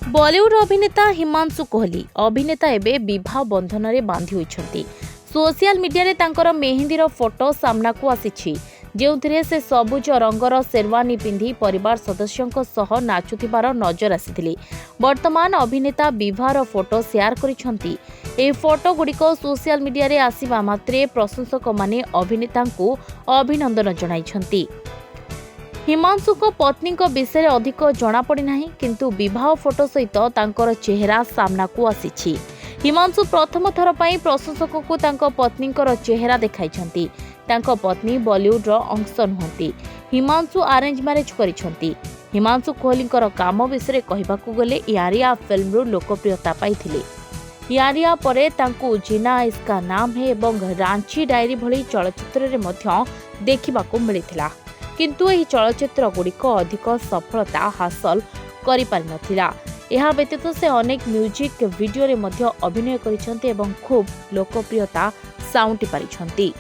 बॉलीवुड अभिनेता हिमांशु कोहली अभिनेता एबे विवाह बंधन रे बांधि होइछंती। सोशल मीडिया रे तांकर मेहंदीर फोटो सामना को आसीछि, जेउथिरे से सबुज रंगर शेरवानी पिंधि परिवार सदस्यों सह नाचुथिबार नजर आसीथिले। वर्तमान अभिनेता विवाहर फोटो शेयर करिछंती। ए फोटो गुड़िक सोशल मीडिया रे आसीबा मात्रे प्रशंसक माने अभिनेता को अभिनंदन जणाइछंती। हिमांशु पत्नी विषय अधिक जनापड़ी नहीं, किंतु विवाह फोटो सहित तांकर चेहरा सामना को आसीछि। हिमांशु प्रथम थर पई प्रशंसक को तांको पत्नी चेहरा देखाइछंती। तांको पत्नी बॉलीवुड रो अंश नुहंती। हिमांशु अरेंज मैरेज करिछंती। हिमांशु कोहली काम विषय कहबाकू गले यारिया फिल्म रो लोकप्रियता पाइथिले। यारिया परे तांको जीना इसका नाम है एवं रांची डायरी भली चलचित्र रे मध्य देखिबाकू मिलिथिला, किंतु एही चलचित्र गुड़िक अधिक सफलता हासिल करि पारि नथिला। एहा व्यतीत से अनेक म्यूजिक वीडियो रे मध्य अभिनय करिसंती एवं खूब लोकप्रियता साउंटी पारिछंती।